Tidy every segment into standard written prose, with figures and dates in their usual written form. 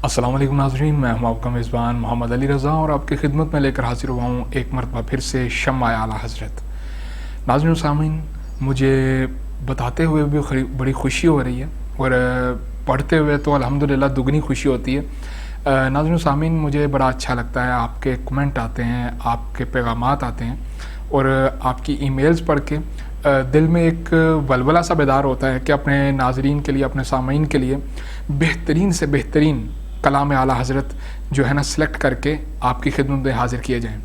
السلام علیکم ناظرین، میں ہوں آپ کا میزبان محمد علی رضا اور آپ کی خدمت میں لے کر حاضر ہوا ہوں ایک مرتبہ پھر سے شمع اعلیٰ حضرت۔ ناظرین و سامعین، مجھے بتاتے ہوئے بھی بڑی خوشی ہو رہی ہے اور پڑھتے ہوئے تو الحمدللہ دگنی خوشی ہوتی ہے۔ ناظرین و سامعین، مجھے بڑا اچھا لگتا ہے، آپ کے کمنٹ آتے ہیں، آپ کے پیغامات آتے ہیں اور آپ کی ای میلز پڑھ کے دل میں ایک ولولہ سا بیدار ہوتا ہے کہ اپنے ناظرین کے لیے، اپنے سامعین کے لیے بہترین سے بہترین کلام اعلیٰ حضرت جو ہے نا سلیکٹ کر کے آپ کی خدمت میں حاضر کیے جائیں۔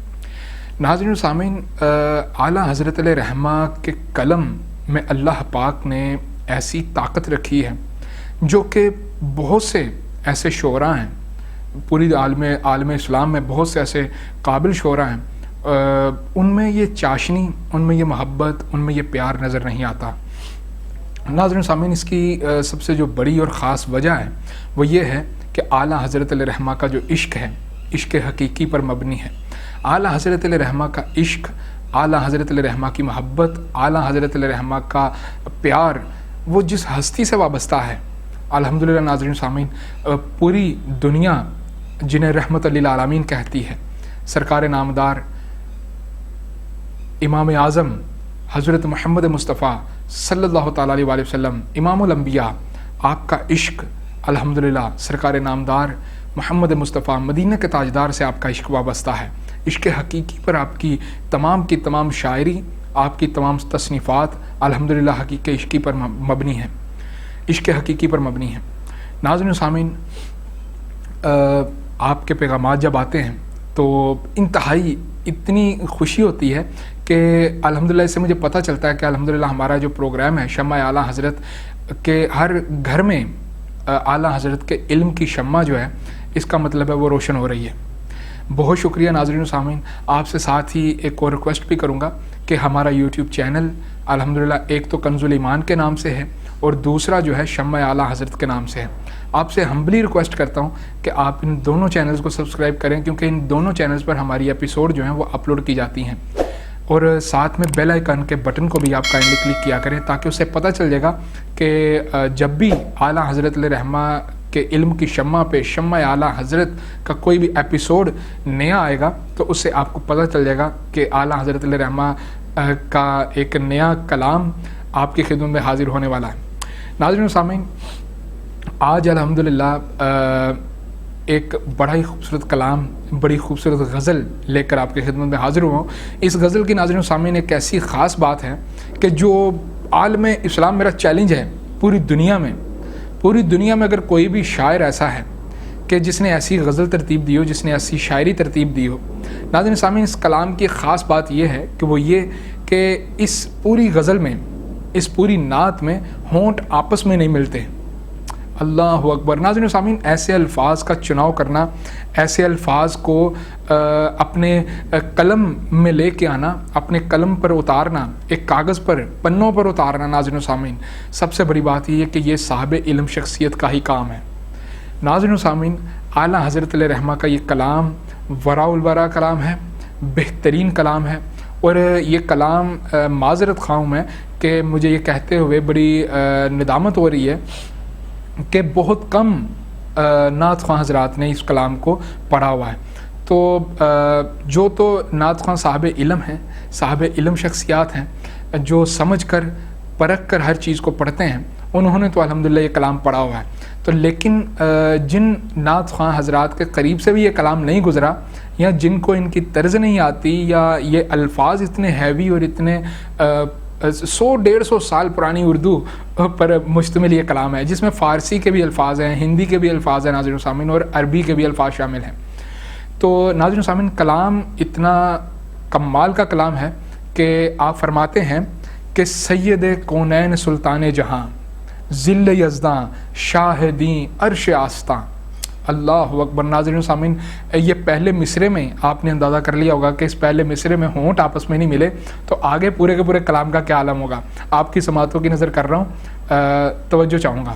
ناظرین و سامعین، اعلیٰ حضرت علیہ رحمہ کے قلم میں اللہ پاک نے ایسی طاقت رکھی ہے جو کہ بہت سے ایسے شعراء ہیں، پوری عالم اسلام میں بہت سے ایسے قابل شعراء ہیں، ان میں یہ چاشنی، ان میں یہ محبت، ان میں یہ پیار نظر نہیں آتا۔ ناظرین و سامعین، اس کی سب سے جو بڑی اور خاص وجہ ہے وہ یہ ہے کہ اعلیٰ حضرت علیہ رحمہ کا جو عشق ہے، عشق حقیقی پر مبنی ہے۔ اعلیٰ حضرت علیہ رحمہ کا عشق، اعلیٰ حضرت علیہ رحمہ کی محبت، اعلیٰ حضرت علیہ رحمہ کا پیار، وہ جس ہستی سے وابستہ ہے، الحمدللہ ناظرین و سامعین، پوری دنیا جنہیں رحمت للعالمین کہتی ہے، سرکار نامدار امام اعظم حضرت محمد مصطفیٰ صلی اللہ تعالیٰ علیہ وآلہ وسلم، امام الانبیاء، آپ کا عشق الحمدللہ سرکار نامدار محمد مصطفیٰ مدینہ کے تاجدار سے آپ کا عشق وابستہ ہے۔ عشق حقیقی پر آپ کی تمام شاعری، آپ کی تمام تصنیفات الحمدللہ حقیقی عشقی پر مبنی ہیں، عشق حقیقی پر مبنی ہیں۔ ناظرین و سامعین، آپ کے پیغامات جب آتے ہیں تو انتہائی اتنی خوشی ہوتی ہے کہ الحمدللہ اس سے مجھے پتہ چلتا ہے کہ الحمدللہ ہمارا جو پروگرام ہے شمع اعلیٰ حضرت کے ہر گھر میں اعلیٰ حضرت کے علم کی شمع جو ہے، اس کا مطلب ہے وہ روشن ہو رہی ہے۔ بہت شکریہ ناظرین و سامعین۔ آپ سے ساتھ ہی ایک اور ریکویسٹ بھی کروں گا کہ ہمارا یوٹیوب چینل الحمدللہ ایک تو کنز الایمان کے نام سے ہے اور دوسرا جو ہے شمع اعلیٰ حضرت کے نام سے ہے۔ آپ سے ہمبلی ریکویسٹ کرتا ہوں کہ آپ ان دونوں چینلز کو سبسکرائب کریں، کیونکہ ان دونوں چینلز پر ہماری ایپیسوڈ جو ہیں وہ اپلوڈ کی جاتی ہیں، اور ساتھ میں بیل آئیکن کے بٹن کو بھی آپ کائنڈلی کلک کیا کریں تاکہ اسے پتہ چل جائے گا کہ جب بھی اعلیٰ حضرت علیہ رحمہ کے علم کی شمع پہ شمع اعلیٰ حضرت کا کوئی بھی ایپیسوڈ نیا آئے گا تو اس سے آپ کو پتہ چل جائے گا کہ اعلیٰ حضرت علیہ رحمہ کا ایک نیا کلام آپ کی خدمت میں حاضر ہونے والا ہے۔ ناظرین و سامعین، آج الحمدللہ ایک بڑا ہی خوبصورت کلام، بڑی خوبصورت غزل لے کر آپ کی خدمت میں حاضر ہوا ہوں۔ اس غزل کی ناظرین و سامعین ایک ایسی خاص بات ہے کہ جو عالم اسلام میرا چیلنج ہے، پوری دنیا میں اگر کوئی بھی شاعر ایسا ہے کہ جس نے ایسی غزل ترتیب دی ہو، جس نے ایسی شاعری ترتیب دی ہو، ناظرین و سامعین اس کلام کی خاص بات یہ ہے کہ وہ یہ کہ اس پوری غزل میں، اس پوری نعت میں ہونٹ آپس میں نہیں ملتے۔ اللہ اکبر۔ ناظرین و سامعین، ایسے الفاظ کا چناؤ کرنا، ایسے الفاظ کو اپنے قلم میں لے کے آنا، اپنے قلم پر اتارنا، ایک کاغذ پر، پنوں پر اتارنا، ناظرین و سامعین سب سے بڑی بات یہ ہے کہ یہ صاحب علم شخصیت کا ہی کام ہے۔ ناظرین و سامعین، اعلیٰ حضرت علیہ رحمہ کا یہ کلام وراء الورا کلام ہے، بہترین کلام ہے، اور یہ کلام معذرت خواہ ہوں میں کہ مجھے یہ کہتے ہوئے بڑی ندامت ہو رہی ہے کہ بہت کم نعت خواہ حضرات نے اس کلام کو پڑھا ہوا ہے۔ تو جو تو نعت خواہ صاحب علم ہیں، صاحب علم شخصیات ہیں، جو سمجھ کر پرکھ کر ہر چیز کو پڑھتے ہیں، انہوں نے تو الحمدللہ یہ کلام پڑھا ہوا ہے۔ تو لیکن جن نعت خواہ حضرات کے قریب سے بھی یہ کلام نہیں گزرا، یا جن کو ان کی طرز نہیں آتی، یا یہ الفاظ اتنے ہیوی اور اتنے 100-150 سال پرانی اردو پر مشتمل یہ کلام ہے، جس میں فارسی کے بھی الفاظ ہیں، ہندی کے بھی الفاظ ہیں ناظرین و سامعین، اور عربی کے بھی الفاظ شامل ہیں۔ تو ناظرین و سامعین، کلام اتنا کمال کا کلام ہے کہ آپ فرماتے ہیں کہ سید کونین سلطان جہاں، ذل یزداں شاہدیں عرش آستاں۔ اللہ اکبر۔ ناظرین و سامعین، یہ پہلے مصرے میں آپ نے اندازہ کر لیا ہوگا کہ اس پہلے مصرے میں ہونٹ آپس میں نہیں ملے تو آگے پورے کے پورے کلام کا کیا عالم ہوگا۔ آپ کی سماعتوں کی نظر کر رہا ہوں، توجہ چاہوں گا۔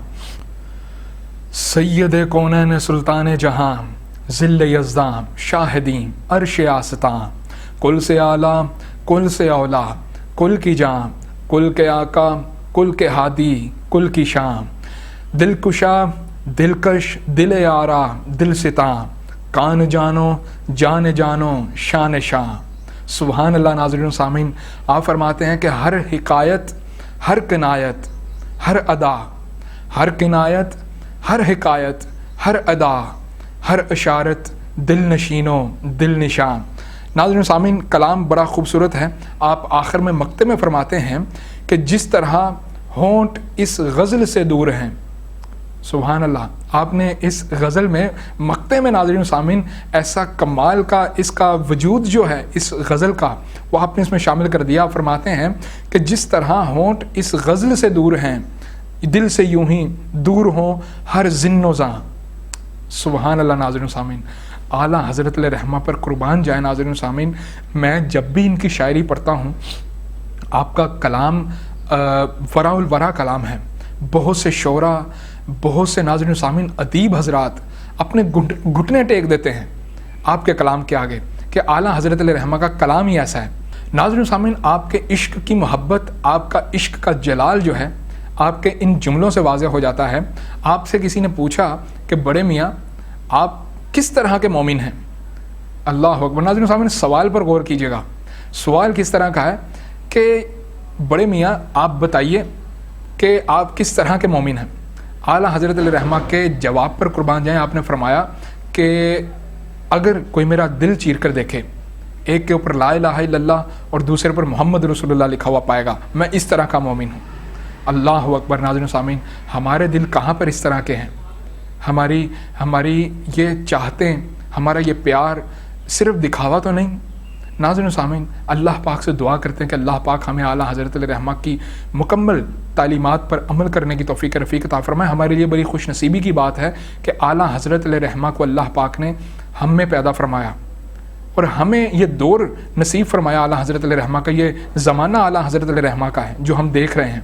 سید کونین سلطان جہاں، ذل یزداں شاہدیں عرش آستاں، کل سے اعلیٰ کل سے اولا، کل کی جاں، کل کے آقا، کل کے ہادی، کل کی شام، دل کشا دلکش دل یارا دل ستاں، کان جانو جان جانو شان شاں۔ سبحان اللہ۔ ناظرین و سامعین، آپ فرماتے ہیں کہ ہر حکایت، ہر کنایت، ہر ادا، ہر کنایت، ہر حکایت، ہر ادا، ہر اشارت دل نشینو دل نشان۔ ناظرین و سامعین، کلام بڑا خوبصورت ہے۔ آپ آخر میں مقطع میں فرماتے ہیں کہ جس طرح ہونٹ اس غزل سے دور ہیں۔ سبحان اللہ۔ آپ نے اس غزل میں مقطع میں ناظرین و سامعین ایسا کمال کا اس کا وجود جو ہے اس غزل کا، وہ آپ نے اس میں شامل کر دیا۔ فرماتے ہیں کہ جس طرح ہونٹ اس غزل سے دور ہیں، دل سے یوں ہی دور ہوں ہر زن و زاں۔ سبحان اللہ۔ ناظرین و سامعین، اعلیٰ حضرت علیہ رحمہ پر قربان جائے ناظرین و سامعین، میں جب بھی ان کی شاعری پڑھتا ہوں، آپ کا کلام ورا الورا کلام ہے۔ بہت سے شعراء، بہت سے ناظرین و سامعین ادیب حضرات اپنے گھٹنے ٹیک دیتے ہیں آپ کے کلام کے آگے کہ اعلیٰ حضرت علیہ رحمہ کا کلام ہی ایسا ہے۔ ناظرین و سامعین، آپ کے عشق کی محبت، آپ کا عشق کا جلال جو ہے آپ کے ان جملوں سے واضح ہو جاتا ہے۔ آپ سے کسی نے پوچھا کہ بڑے میاں آپ کس طرح کے مومن ہیں؟ اللہ اکبر۔ ناظرین و سامعین، سوال پر غور کیجیے گا۔ سوال کس طرح کا ہے کہ بڑے میاں آپ بتائیے کہ آپ کس طرح کے مومن ہیں؟ اعلیٰ حضرت علیہ رحمہ کے جواب پر قربان جائیں، آپ نے فرمایا کہ اگر کوئی میرا دل چیر کر دیکھے، ایک کے اوپر لا الہ الا اللہ اور دوسرے پر محمد رسول اللہ لکھا ہوا پائے گا، میں اس طرح کا مومن ہوں۔ اللہ اکبر۔ ناظرین و سامعین، ہمارے دل کہاں پر اس طرح کے ہیں؟ ہماری یہ چاہتے، ہمارا یہ پیار صرف دکھاوا تو نہیں۔ ناظرین و سامعین، اللہ پاک سے دعا کرتے ہیں کہ اللہ پاک ہمیں اعلیٰ حضرت علیہ رحمہ کی مکمل تعلیمات پر عمل کرنے کی توفیق رفیق عطا فرمائے۔ ہمارے لیے بڑی خوش نصیبی کی بات ہے کہ اعلیٰ حضرت علیہ رحمہ کو اللہ پاک نے ہم میں پیدا فرمایا اور ہمیں یہ دور نصیب فرمایا اعلیٰ حضرت علیہ رحمہ کا، یہ زمانہ اعلیٰ حضرت علیہ رحمہ کا ہے جو ہم دیکھ رہے ہیں۔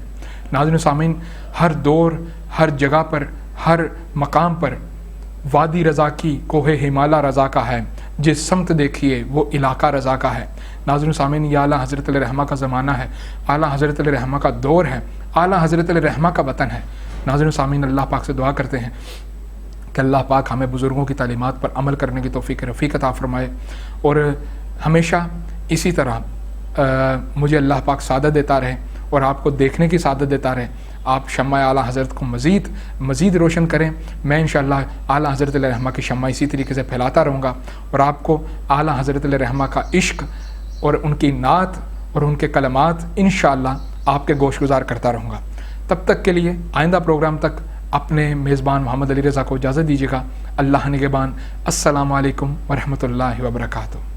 ناظرین و سامعین، ہر دور، ہر جگہ پر، ہر مقام پر وادی رضا کی کوہ ہمالا رضا کا ہے، جس سمت دیکھیے وہ علاقہ رضا کا ہے۔ ناظرین و سامعین، یہ اعلیٰ حضرت علیہ رحمہ کا زمانہ ہے، اعلیٰ حضرت علیہ رحمہ کا دور ہے، اعلیٰ حضرت علیہ رحمہ کا وطن ہے۔ ناظرین و سامعین، اللہ پاک سے دعا کرتے ہیں کہ اللہ پاک ہمیں بزرگوں کی تعلیمات پر عمل کرنے کی توفیق رفیق عطا فرمائے، اور ہمیشہ اسی طرح مجھے اللہ پاک سعادت دیتا رہے اور آپ کو دیکھنے کی سعادت دیتا رہے۔ آپ شمع اعلیٰ حضرت کو مزید روشن کریں۔ میں انشاءاللہ اعلیٰ حضرت علیہ رحمہ کی شمع اسی طریقے سے پھیلاتا رہوں گا اور آپ کو اعلیٰ حضرت علیہ رحمہ کا عشق اور ان کی نعت اور ان کے کلمات انشاءاللہ آپ کے گوش گزار کرتا رہوں گا۔ تب تک کے لیے آئندہ پروگرام تک اپنے میزبان محمد علی رضا کو اجازت دیجیے گا۔ اللہ نگہبان۔ السلام علیکم ورحمۃ اللہ وبرکاتہ۔